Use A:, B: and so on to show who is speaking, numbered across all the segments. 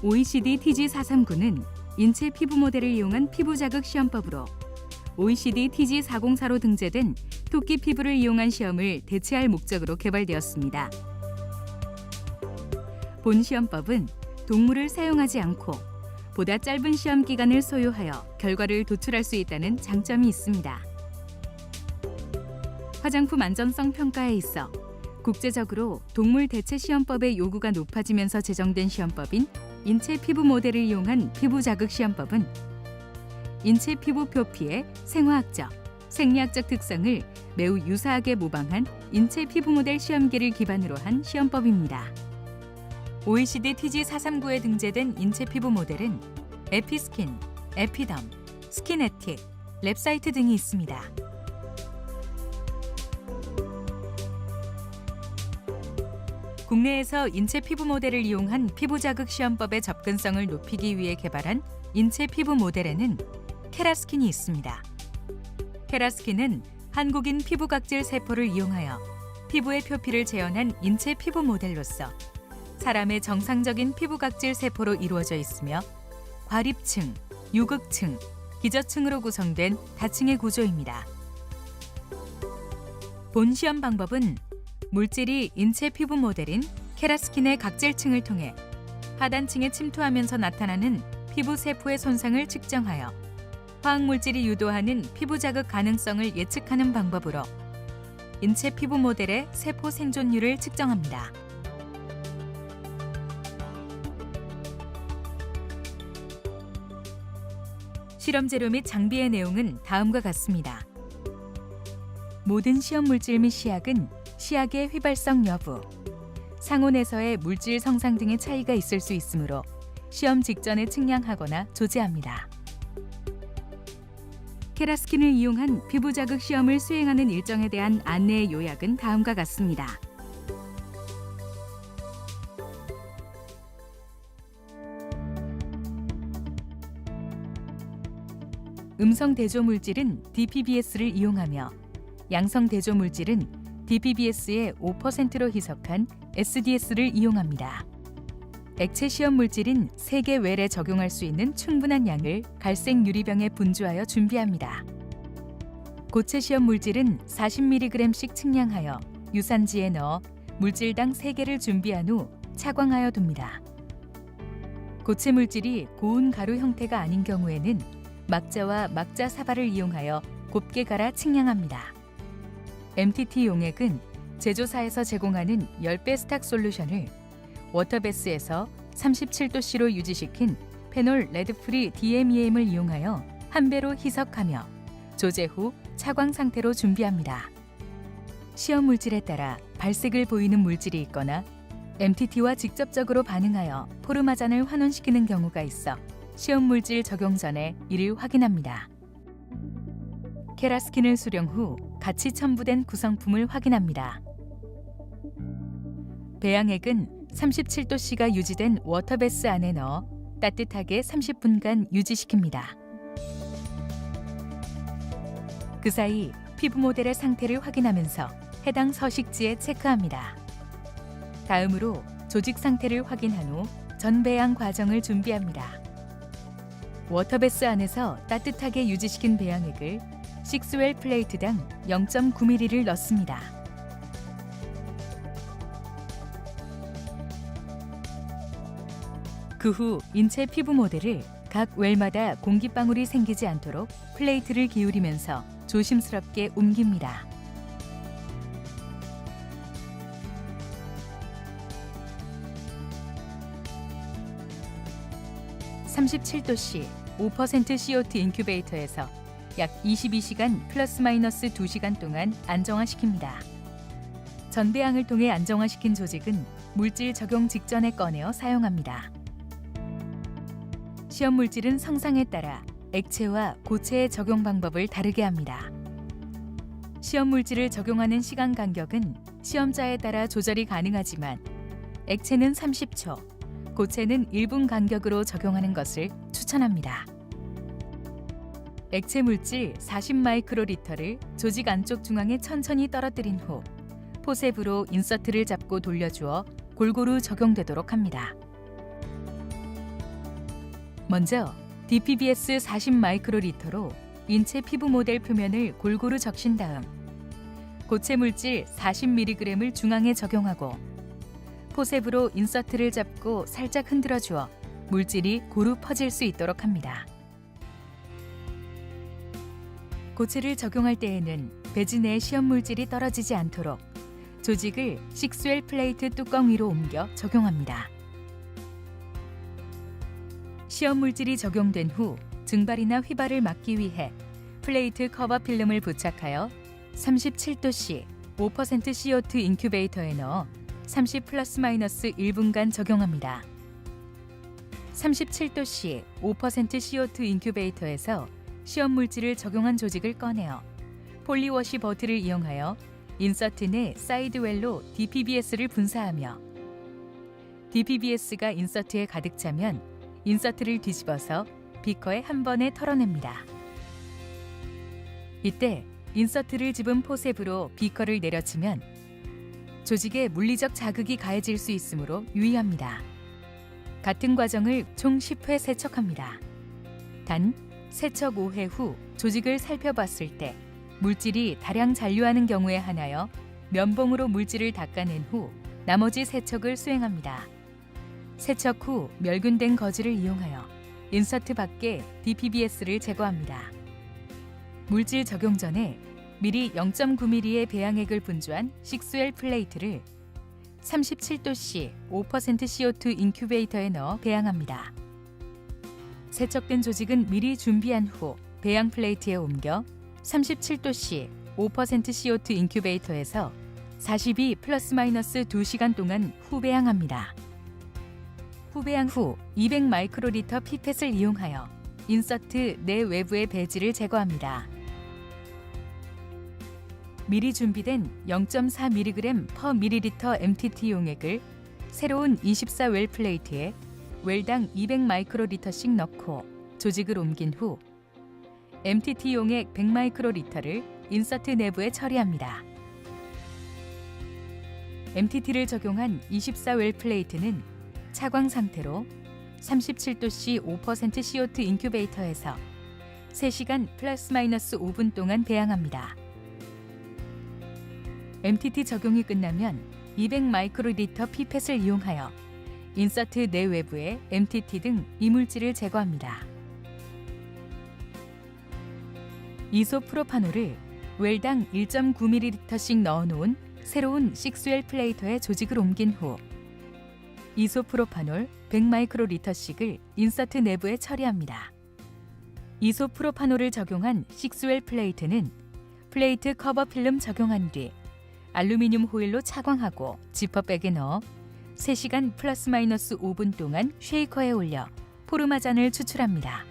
A: OECD TG439는 인체 피부 모델을 이용한 피부 자극 시험법으로 OECD TG404로 등재된 토끼 피부를 이용한 시험을 대체할 목적으로 개발되었습니다. 본 시험법은 동물을 사용하지 않고 보다 짧은 시험 기간을 소요하여 결과를 도출할 수 있다는 장점이 있습니다. 화장품 안전성 평가에 있어 국제적으로 동물 대체 시험법의 요구가 높아지면서 제정된 시험법인 인체 피부 모델을 이용한 피부 자극 시험법은 인체 피부 표피의 생화학적, 생리학적 특성을 매우 유사하게 모방한 인체 피부 모델 시험기를 기반으로 한 시험법입니다. OECD TG439에 등재된 인체 피부 모델은 에피스킨, 에피덤, 스킨에틱, 랩사이트 등이 있습니다. 국내에서 인체 피부 모델을 이용한 피부 자극 시험법의 접근성을 높이기 위해 개발한 인체 피부 모델에는 케라스킨이 있습니다. 케라스킨은 한국인 피부 각질 세포를 이용하여 피부의 표피를 재현한 인체 피부 모델로서 사람의 정상적인 피부 각질 세포로 이루어져 있으며 과립층, 유극층, 기저층으로 구성된 다층의 구조입니다. 본 시험 방법은 물질이 인체 피부 모델인 케라스킨의 각질층을 통해 하단층에 침투하면서 나타나는 피부 세포의 손상을 측정하여 화학물질이 유도하는 피부 자극 가능성을 예측하는 방법으로 인체 피부 모델의 세포 생존율을 측정합니다. 실험 재료 및 장비의 내용은 다음과 같습니다. 모든 시험 물질 및 시약은 시약의 휘발성 여부, 상온에서의 물질 성상 등의 차이가 있을 수 있으므로 시험 직전에 측량하거나 조제합니다. 케라스킨을 이용한 피부 자극 시험을 수행하는 일정에 대한 안내의 요약은 다음과 같습니다. 음성 대조 물질은 DPBS를 이용하며 양성 대조 물질은 DPBS의 5%로 희석한 SDS를 이용합니다. 액체 시험 물질인 세개 웰에 적용할 수 있는 충분한 양을 갈색 유리병에 분주하여 준비합니다. 고체 시험 물질은 40mg씩 측량하여 유산지에 넣어 물질당 3개를 준비한 후 차광하여 둡니다. 고체 물질이 고운 가루 형태가 아닌 경우에는 막자와 막자 사발을 이용하여 곱게 갈아 측량합니다. MTT 용액은 제조사에서 제공하는 10배 스탁 솔루션을 워터베스에서 37도씨로 유지시킨 페놀 레드프리 DMEM을 이용하여 1배로 희석하며 조제 후 차광 상태로 준비합니다. 시험 물질에 따라 발색을 보이는 물질이 있거나 MTT와 직접적으로 반응하여 포르마잔을 환원시키는 경우가 있어 시험 물질 적용 전에 이를 확인합니다. 케라스킨을 수령 후 같이 첨부된 구성품을 확인합니다. 배양액은 37도씨가 유지된 워터베스 안에 넣어 따뜻하게 30분간 유지시킵니다. 그 사이 피부 모델의 상태를 확인하면서 해당 서식지에 체크합니다. 다음으로 조직 상태를 확인한 후 전배양 과정을 준비합니다. 워터베스 안에서 따뜻하게 유지시킨 배양액을 6웰 플레이트당 0.9ml를 넣습니다. 그 후 인체 피부 모델을 각 웰마다 공기방울이 생기지 않도록 플레이트를 기울이면서 조심스럽게 옮깁니다. (37도씨) 5% CO2 인큐베이터에서 약 22시간 플러스 마이너스 2시간 동안 안정화시킵니다. 전배양을 통해 안정화시킨 조직은 물질 적용 직전에 꺼내어 사용합니다. 시험 물질은 성상에 따라 액체와 고체의 적용 방법을 다르게 합니다. 시험 물질을 적용하는 시간 간격은 시험자에 따라 조절이 가능하지만 액체는 30초, 고체는 1분 간격으로 적용하는 것을 추천합니다. 액체 물질 40마이크로리터를 조직 안쪽 중앙에 천천히 떨어뜨린 후 포셉으로 인서트를 잡고 돌려주어 골고루 적용되도록 합니다. 먼저 DPBS 40 마이크로리터로 인체 피부 모델 표면을 골고루 적신 다음 고체 물질 40mg을 중앙에 적용하고 포셉으로 인서트를 잡고 살짝 흔들어 주어 물질이 고루 퍼질 수 있도록 합니다. 고체를 적용할 때에는 배지 내 시험 물질이 떨어지지 않도록 조직을 6L 플레이트 뚜껑 위로 옮겨 적용합니다. 시험 물질이 적용된 후 증발이나 휘발을 막기 위해 플레이트 커버 필름을 부착하여 37도씨 5% CO2 인큐베이터에 넣어 30 플러스-마이너스 1분간 적용합니다. 37도씨 5% CO2 인큐베이터에서 시험 물질을 적용한 조직을 꺼내어 폴리워시 버트를 이용하여 인서트 내 사이드웰로 DPBS를 분사하며 DPBS가 인서트에 가득 차면 인서트를 뒤집어서 비커에 한 번에 털어냅니다. 이때 인서트를 집은 포셉으로 비커를 내려치면 조직에 물리적 자극이 가해질 수 있으므로 유의합니다. 같은 과정을 총 10회 세척합니다. 단, 세척 5회 후 조직을 살펴봤을 때 물질이 다량 잔류하는 경우에 한하여 면봉으로 물질을 닦아낸 후 나머지 세척을 수행합니다. 세척 후 멸균된 거즈를 이용하여 인서트 밖에 DPBS를 제거합니다. 물질 적용 전에 미리 0.9mm의 배양액을 분주한 6L 플레이트를 37도씨 5% CO2 인큐베이터에 넣어 배양합니다. 세척된 조직은 미리 준비한 후 배양 플레이트에 옮겨 37도씨 5% CO2 인큐베이터에서 42 플러스-마이너스 2시간 동안 후배양합니다. 후배양 후 200 마이크로리터 피펫을 이용하여 인서트 내 외부의 배지를 제거합니다. 미리 준비된 0.4mg per ml MTT 용액을 새로운 24웰 플레이트에 웰당 200 마이크로리터씩 넣고 조직을 옮긴 후 MTT 용액 100 마이크로리터를 인서트 내부에 처리합니다. MTT를 적용한 24웰 플레이트는 차광 상태로 37도씨 5% CO2 인큐베이터에서 3시간 플러스-마이너스 5분 동안 배양합니다. MTT 적용이 끝나면 200 마이크로리터 피펫을 이용하여 인서트 내외부에 MTT 등 이물질을 제거합니다. 이소프로파놀을 웰당 1.9ml씩 넣어놓은 새로운 6L 플레이터에 조직을 옮긴 후 이소프로파놀 100 마이크로리터씩을 인서트 내부에 처리합니다. 이소프로파놀을 적용한 6웰 플레이트는 플레이트 커버 필름 적용한 뒤 알루미늄 호일로 차광하고 지퍼백에 넣어 3시간 플러스-마이너스 5분 동안 쉐이커에 올려 포르마잔을 추출합니다.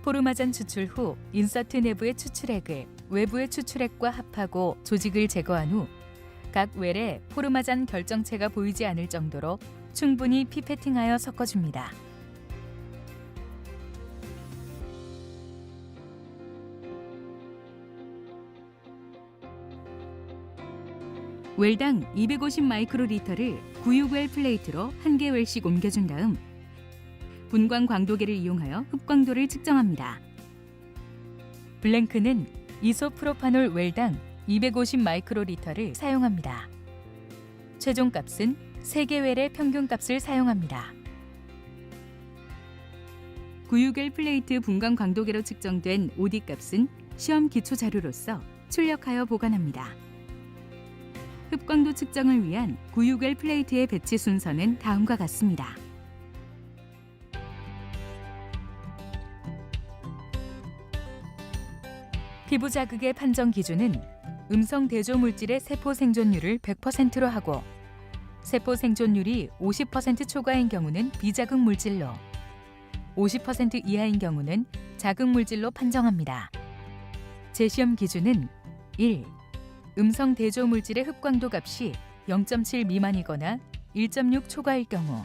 A: 포르마잔 추출 후 인서트 내부의 추출액을 외부의 추출액과 합하고 조직을 제거한 후 각 웰에 포르마잔 결정체가 보이지 않을 정도로 충분히 피페팅하여 섞어줍니다. 웰당 250 마이크로리터를 96웰 플레이트로 1개 웰씩 옮겨준 다음 분광 광도계를 이용하여 흡광도를 측정합니다. 블랭크는 이소프로파놀 웰당 250 마이크로리터를 사용합니다. 최종 값은 3개 웰의 평균 값을 사용합니다. 96웰 플레이트 분광 광도계로 측정된 OD 값은 시험 기초 자료로서 출력하여 보관합니다. 흡광도 측정을 위한 96웰 플레이트의 배치 순서는 다음과 같습니다. 피부 자극의 판정 기준은 음성 대조 물질의 세포 생존율을 100%로 하고 세포 생존율이 50% 초과인 경우는 비자극 물질로 50% 이하인 경우는 자극 물질로 판정합니다. 재시험 기준은 1. 음성 대조 물질의 흡광도 값이 0.7 미만이거나 1.6 초과일 경우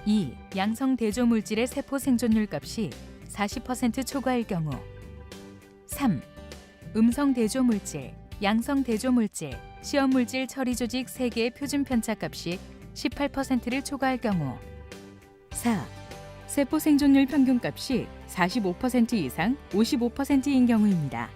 A: 2. 양성 대조 물질의 세포 생존율 값이 40% 초과일 경우 3. 음성 대조 물질, 양성 대조 물질, 시험 물질 처리 조직 3개의 표준 편차 값이 18%를 초과할 경우 4. 세포 생존율 평균값이 45% 이상 55%인 경우입니다.